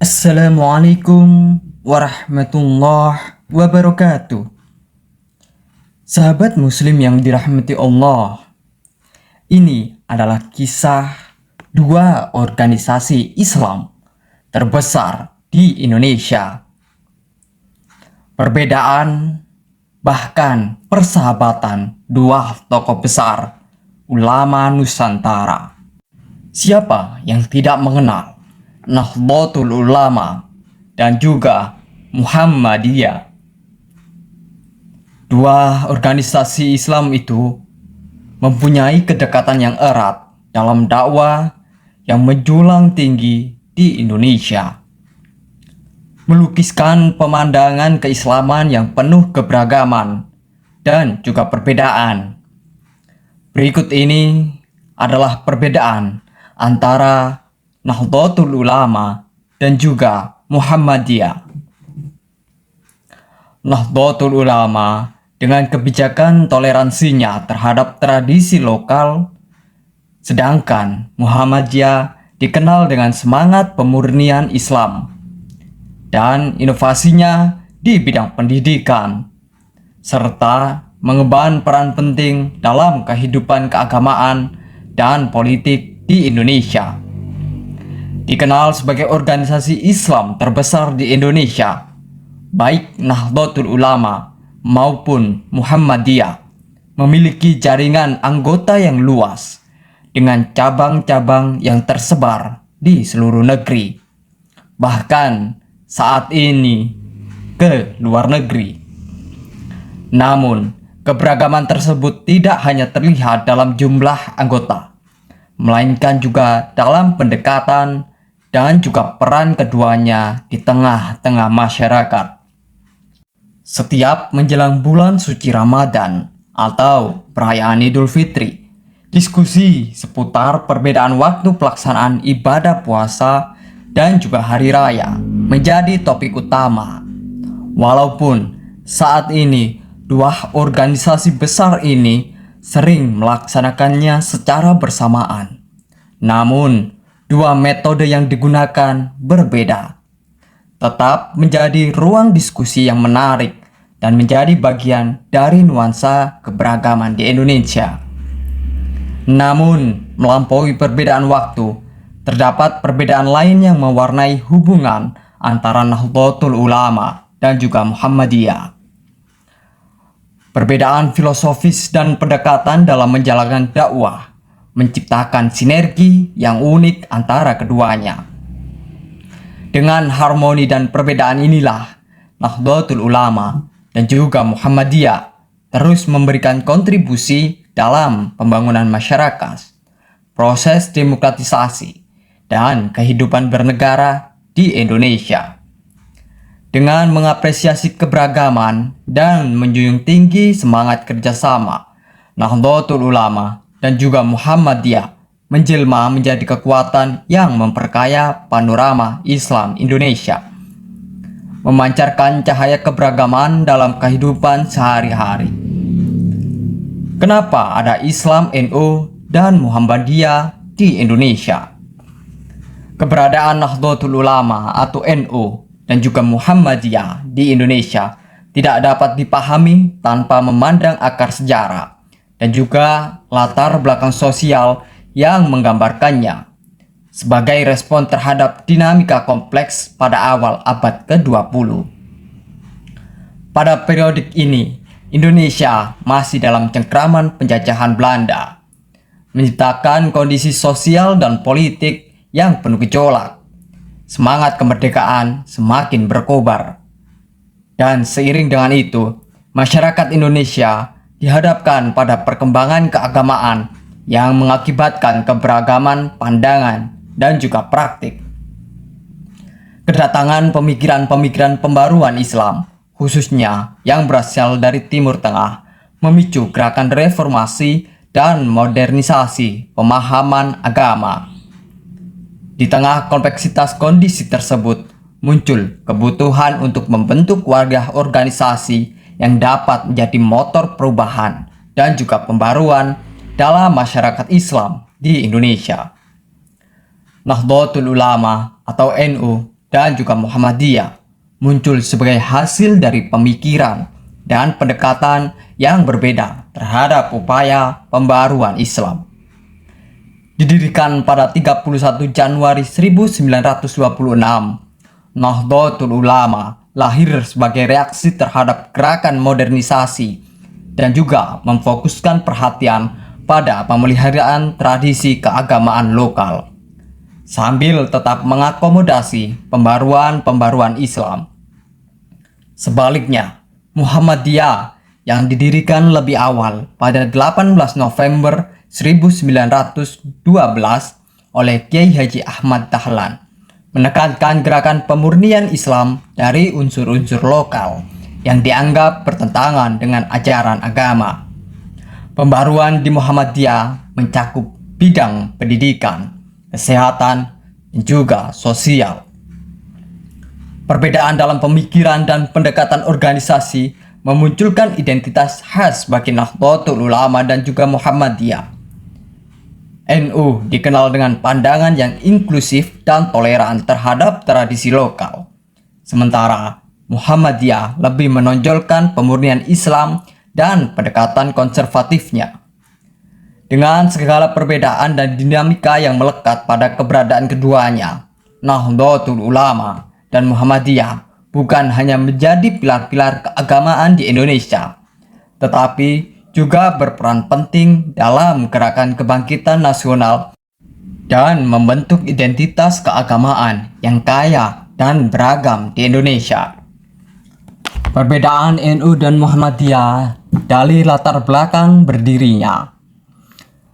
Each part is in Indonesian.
Assalamualaikum warahmatullahi wabarakatuh. Sahabat muslim yang dirahmati Allah, ini adalah kisah dua organisasi Islam terbesar di Indonesia. Perbedaan, bahkan persahabatan dua tokoh besar ulama Nusantara. Siapa yang tidak mengenal Nahdlatul Ulama dan juga Muhammadiyah? Dua organisasi Islam itu mempunyai kedekatan yang erat dalam dakwah yang menjulang tinggi di Indonesia, melukiskan pemandangan keislaman yang penuh keberagaman dan juga perbedaan. Berikut ini adalah perbedaan antara Nahdlatul Ulama dan juga Muhammadiyah. Nahdlatul Ulama dengan kebijakan toleransinya terhadap tradisi lokal, sedangkan Muhammadiyah dikenal dengan semangat pemurnian Islam dan inovasinya di bidang pendidikan, serta mengemban peran penting dalam kehidupan keagamaan dan politik di Indonesia. Dikenal sebagai organisasi Islam terbesar di Indonesia, baik Nahdlatul Ulama maupun Muhammadiyah memiliki jaringan anggota yang luas dengan cabang-cabang yang tersebar di seluruh negeri, bahkan saat ini ke luar negeri. Namun, keberagaman tersebut tidak hanya terlihat dalam jumlah anggota, melainkan juga dalam pendekatan dan juga peran keduanya di tengah-tengah masyarakat. Setiap menjelang bulan suci Ramadan atau perayaan Idul Fitri, diskusi seputar perbedaan waktu pelaksanaan ibadah puasa dan juga hari raya menjadi topik utama. Walaupun saat ini dua organisasi besar ini sering melaksanakannya secara bersamaan, namun dua metode yang digunakan berbeda, tetap menjadi ruang diskusi yang menarik dan menjadi bagian dari nuansa keberagaman di Indonesia. Namun, melampaui perbedaan waktu, terdapat perbedaan lain yang mewarnai hubungan antara Nahdlatul Ulama dan juga Muhammadiyah. Perbedaan filosofis dan pendekatan dalam menjalankan dakwah menciptakan sinergi yang unik antara keduanya. Dengan harmoni dan perbedaan inilah, Nahdlatul Ulama dan juga Muhammadiyah terus memberikan kontribusi dalam pembangunan masyarakat, proses demokratisasi, dan kehidupan bernegara di Indonesia. Dengan mengapresiasi keberagaman dan menjunjung tinggi semangat kerjasama, Nahdlatul Ulama dan juga Muhammadiyah menjelma menjadi kekuatan yang memperkaya panorama Islam Indonesia, memancarkan cahaya keberagaman dalam kehidupan sehari-hari. Kenapa ada Islam NU dan Muhammadiyah di Indonesia? Keberadaan Nahdlatul Ulama atau NU dan juga Muhammadiyah di Indonesia tidak dapat dipahami tanpa memandang akar sejarah dan juga latar belakang sosial yang menggambarkannya sebagai respon terhadap dinamika kompleks pada awal abad ke-20. Pada periodik ini, Indonesia masih dalam cengkraman penjajahan Belanda, menciptakan kondisi sosial dan politik yang penuh gejolak. Semangat kemerdekaan semakin berkobar, dan seiring dengan itu, masyarakat Indonesia dihadapkan pada perkembangan keagamaan yang mengakibatkan keberagaman pandangan dan juga praktik. Kedatangan pemikiran-pemikiran pembaruan Islam, khususnya yang berasal dari Timur Tengah, memicu gerakan reformasi dan modernisasi pemahaman agama. Di tengah kompleksitas kondisi tersebut, muncul kebutuhan untuk membentuk wadah organisasi yang dapat menjadi motor perubahan dan juga pembaruan dalam masyarakat Islam di Indonesia. Nahdlatul Ulama atau NU dan juga Muhammadiyah muncul sebagai hasil dari pemikiran dan pendekatan yang berbeda terhadap upaya pembaruan Islam. Didirikan pada 31 Januari 1926, Nahdlatul Ulama lahir sebagai reaksi terhadap gerakan modernisasi dan juga memfokuskan perhatian pada pemeliharaan tradisi keagamaan lokal, sambil tetap mengakomodasi pembaruan-pembaruan Islam. Sebaliknya, Muhammadiyah yang didirikan lebih awal pada 18 November 1912 oleh Kiai Haji Ahmad Dahlan menekankan gerakan pemurnian Islam dari unsur-unsur lokal yang dianggap bertentangan dengan ajaran agama. Pembaruan di Muhammadiyah mencakup bidang pendidikan, kesehatan, dan juga sosial. Perbedaan dalam pemikiran dan pendekatan organisasi memunculkan identitas khas bagi Nahdlatul Ulama dan juga Muhammadiyah. NU dikenal dengan pandangan yang inklusif dan toleran terhadap tradisi lokal. Sementara Muhammadiyah lebih menonjolkan pemurnian Islam dan pendekatan konservatifnya. Dengan segala perbedaan dan dinamika yang melekat pada keberadaan keduanya, Nahdlatul Ulama dan Muhammadiyah bukan hanya menjadi pilar-pilar keagamaan di Indonesia, tetapi juga berperan penting dalam gerakan kebangkitan nasional dan membentuk identitas keagamaan yang kaya dan beragam di Indonesia. Perbedaan NU dan Muhammadiyah dari latar belakang berdirinya.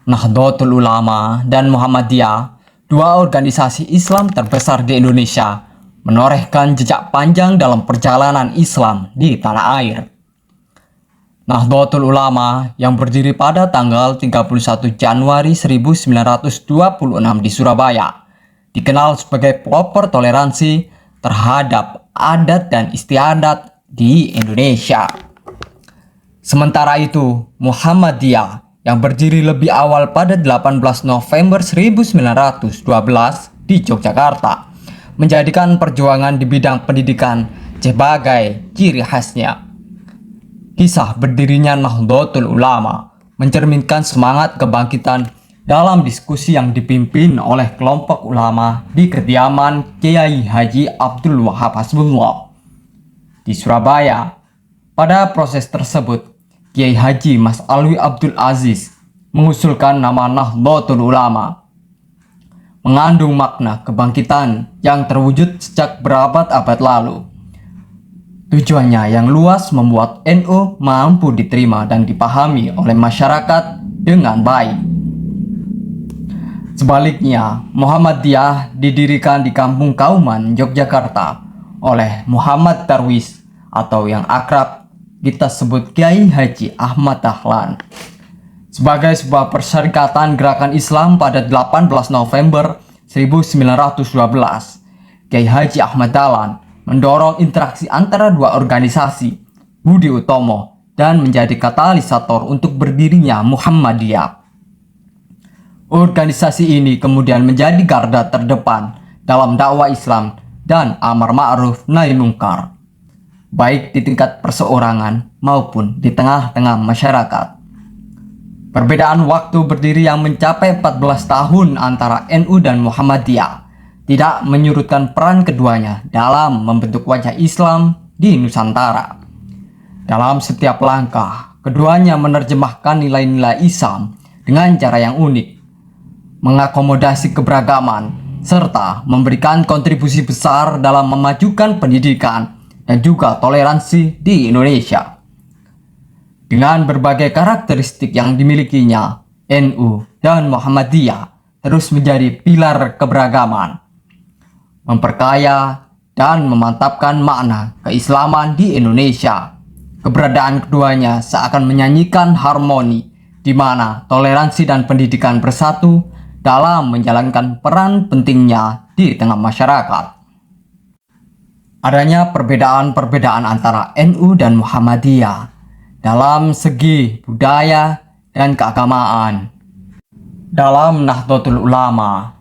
Nahdlatul Ulama dan Muhammadiyah, dua organisasi Islam terbesar di Indonesia, menorehkan jejak panjang dalam perjalanan Islam di tanah air. Nahdlatul Ulama yang berdiri pada tanggal 31 Januari 1926 di Surabaya dikenal sebagai pelopor toleransi terhadap adat dan istiadat di Indonesia. Sementara itu, Muhammadiyah yang berdiri lebih awal pada 18 November 1912 di Yogyakarta menjadikan perjuangan di bidang pendidikan sebagai ciri khasnya. Kisah berdirinya Nahdlatul Ulama mencerminkan semangat kebangkitan dalam diskusi yang dipimpin oleh kelompok ulama di kediaman Kiai Haji Abdul Wahab Hasbullah di Surabaya. Pada proses tersebut, Kiai Haji Mas Alwi Abdul Aziz mengusulkan nama Nahdlatul Ulama, mengandung makna kebangkitan yang terwujud sejak berabad-abad lalu. Tujuannya yang luas membuat NU mampu diterima dan dipahami oleh masyarakat dengan baik. Sebaliknya, Muhammadiyah didirikan di Kampung Kauman, Yogyakarta oleh Muhammad Darwis atau yang akrab kita sebut Kiai Haji Ahmad Dahlan. Sebagai sebuah perserikatan gerakan Islam pada 18 November 1912, Kiai Haji Ahmad Dahlan mendorong interaksi antara dua organisasi, Budi Utomo, dan menjadi katalisator untuk berdirinya Muhammadiyah. Organisasi ini kemudian menjadi garda terdepan dalam dakwah Islam dan amar ma'ruf nahi mungkar, baik di tingkat perseorangan maupun di tengah-tengah masyarakat. Perbedaan waktu berdiri yang mencapai 14 tahun antara NU dan Muhammadiyah tidak menyurutkan peran keduanya dalam membentuk wajah Islam di Nusantara. Dalam setiap langkah, keduanya menerjemahkan nilai-nilai Islam dengan cara yang unik, mengakomodasi keberagaman, serta memberikan kontribusi besar dalam memajukan pendidikan dan juga toleransi di Indonesia. Dengan berbagai karakteristik yang dimilikinya, NU dan Muhammadiyah terus menjadi pilar keberagaman, memperkaya dan memantapkan makna keislaman di Indonesia. Keberadaan keduanya seakan menyanyikan harmoni di mana toleransi dan pendidikan bersatu dalam menjalankan peran pentingnya di tengah masyarakat. Adanya perbedaan-perbedaan antara NU dan Muhammadiyah dalam segi budaya dan keagamaan. Dalam Nahdlatul Ulama,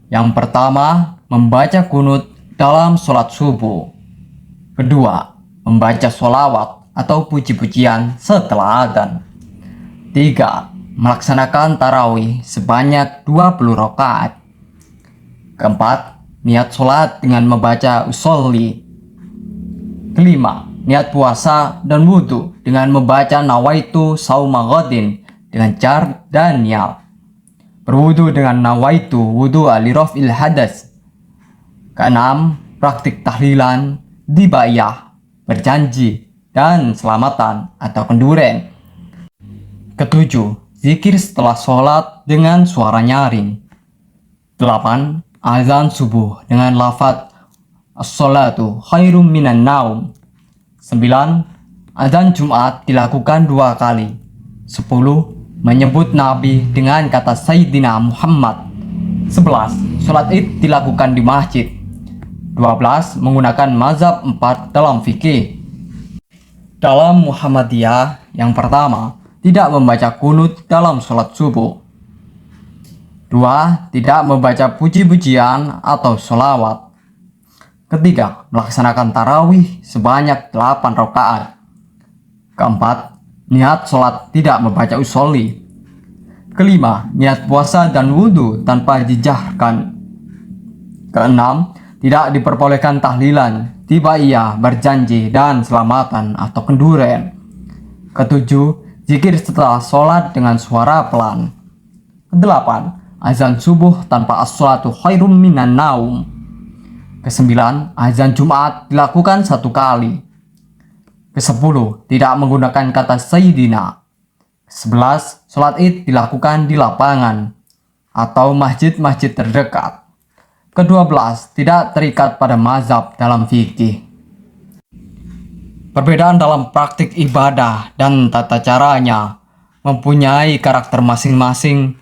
yang pertama membaca kunut dalam sholat subuh. Kedua, membaca sholawat atau puji-pujian setelah adzan. 3. Melaksanakan tarawih sebanyak 20 rakaat. Keempat, niat sholat dengan membaca usolli. Kelima, niat puasa dan wudhu dengan membaca nawaitu sauma ghadin dengan jar dan niat. Berwudhu dengan nawaitu wudhu alirofil hadas. Keenam, praktik tahlilan, dibaiyah, berjanji, dan selamatan atau kenduren. Ketujuh, zikir setelah sholat dengan suara nyaring. 8. Azan subuh dengan lafaz as-sholatu khairum minan naum. 9. Azan Jumat dilakukan 2 kali. 10. Menyebut Nabi dengan kata Sayyidina Muhammad. 11. Sholat id dilakukan di masjid. 12. Menggunakan mazhab 4 dalam fikih. Dalam Muhammadiyah, yang pertama, tidak membaca kunut dalam sholat subuh. 2. Tidak membaca puji-pujian atau sholawat. Ketiga, melaksanakan tarawih sebanyak 8 rakaat. Keempat, niat sholat tidak membaca usolli. Kelima, niat puasa dan wudhu tanpa dijaharkan. Keenam, tidak diperbolehkan tahlilan, tibaiyah, berjanji, dan selamatan atau kenduren. Ketujuh, zikir setelah sholat dengan suara pelan. Kedelapan, azan subuh tanpa as-sholatu khairum minan naum. Kesembilan, azan Jumat dilakukan 1 kali. Kesepuluh, tidak menggunakan kata Sayyidina. 11. Sholat id dilakukan di lapangan atau masjid-masjid terdekat. Ke-12, tidak terikat pada mazhab dalam fikih. Perbedaan dalam praktik ibadah dan tata caranya mempunyai karakter masing-masing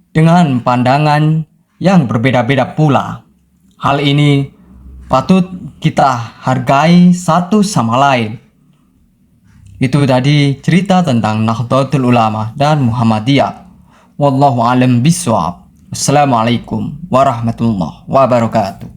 dengan pandangan yang berbeda-beda pula. Hal ini patut kita hargai satu sama lain. Itu tadi cerita tentang Nahdlatul Ulama dan Muhammadiyah. Wallahu a'lam bishawab. Assalamualaikum warahmatullahi wabarakatuh.